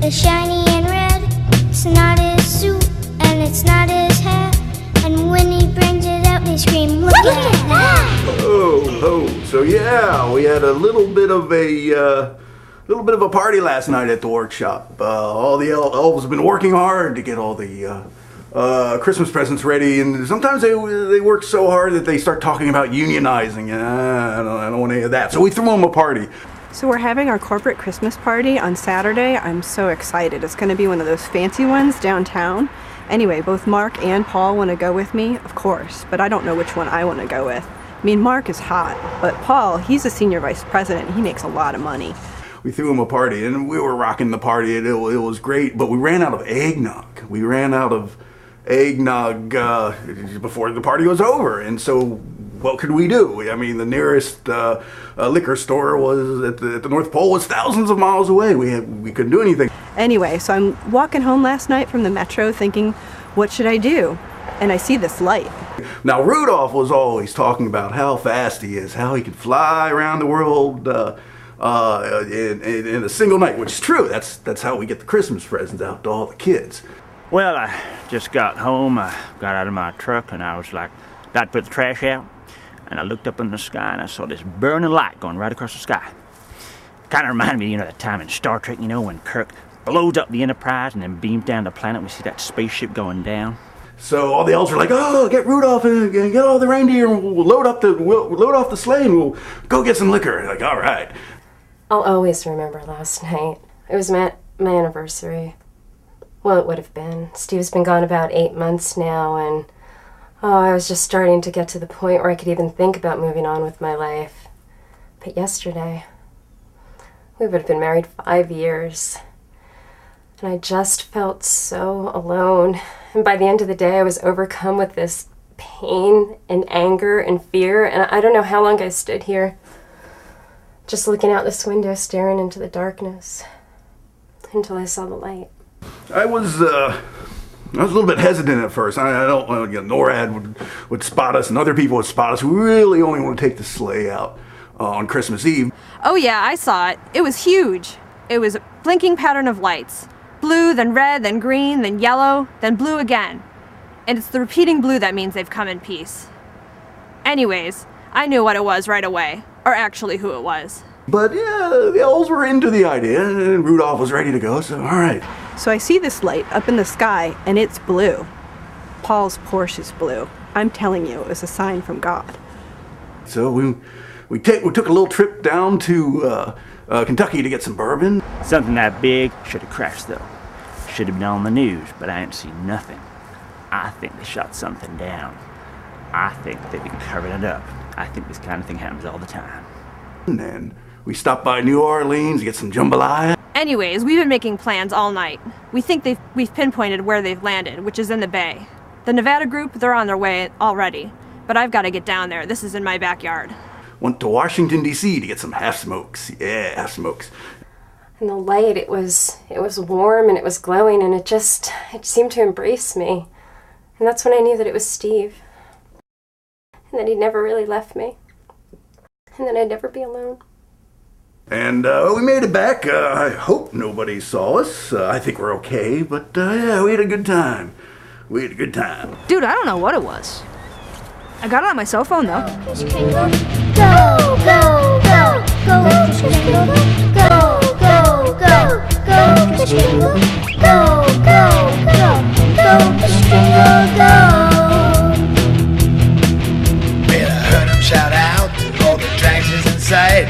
It's shiny and red. It's not his suit and it's not his hat. And when he brings it out, they scream, look at that! Oh, so yeah, we had a little bit of a party last night at the workshop. All the elves have been working hard to get all the Christmas presents ready, and sometimes they work so hard that they start talking about unionizing. I don't want any of that. So we threw them a party. So we're having our corporate Christmas party on Saturday. I'm so excited. It's going to be one of those fancy ones downtown. Anyway, both Mark and Paul want to go with me, of course, but I don't know which one I want to go with. I mean, Mark is hot, but Paul, he's a senior vice president. He makes a lot of money. We threw him a party, and we were rocking the party, and it was great, but we ran out of eggnog. We ran out of eggnog before the party was over, and so what could we do? I mean, the nearest liquor store was at the North Pole was thousands of miles away. We couldn't do anything. Anyway, so I'm walking home last night from the metro thinking, what should I do? And I see this light. Now, Rudolph was always talking about how fast he is, how he can fly around the world in a single night, which is true. That's how we get the Christmas presents out to all the kids. Well, I just got home. I got out of my truck and I was like, about to put the trash out. And I looked up in the sky and I saw this burning light going right across the sky. Kind of reminded me, that time in Star Trek, when Kirk blows up the Enterprise and then beams down the planet. We see that spaceship going down. So all the elves are like, "Oh, get Rudolph and get all the reindeer, and we'll load off the sleigh, and we'll go get some liquor." Like, all right. I'll always remember last night. It was my anniversary. Well, it would have been. Steve's been gone about 8 months now, and I was just starting to get to the point where I could even think about moving on with my life. But yesterday, we would have been married 5 years. And I just felt so alone. And by the end of the day, I was overcome with this pain and anger and fear. And I don't know how long I stood here, just looking out this window, staring into the darkness, until I saw the light. I was a little bit hesitant at first. I don't, NORAD would spot us, and other people would spot us. We really only want to take the sleigh out on Christmas Eve. Oh yeah, I saw it. It was huge. It was a blinking pattern of lights. Blue, then red, then green, then yellow, then blue again. And it's the repeating blue that means they've come in peace. Anyways, I knew what it was right away. Or actually who it was. But yeah, the elves were into the idea, and Rudolph was ready to go, so all right. So I see this light up in the sky, and it's blue. Paul's Porsche is blue. I'm telling you, it was a sign from God. So we took a little trip down to Kentucky to get some bourbon. Something that big should have crashed, though. Should have been on the news, but I ain't seen nothing. I think they shot something down. I think they've been covering it up. I think this kind of thing happens all the time. And then we stopped by New Orleans to get some jambalaya. Anyways, we've been making plans all night. We think we've pinpointed where they've landed, which is in the bay. The Nevada group, they're on their way already. But I've got to get down there. This is in my backyard. Went to Washington, D.C. to get some half smokes. Yeah, half smokes. And the light, it was warm and it was glowing, and it seemed to embrace me. And that's when I knew that it was Steve. And that he'd never really left me. And that I'd never be alone. And we made it back. I hope nobody saw us. I think we're okay, but yeah, we had a good time. We had a good time. Dude, I don't know what it was. I got it on my cell phone though. Kris Kringle, go, go, go, go, Kris Kringle, go, go, go, go, Kris Kringle, go, go, go, go, Kris Kringle, go. Well, I heard him shout out, all the tracks is inside.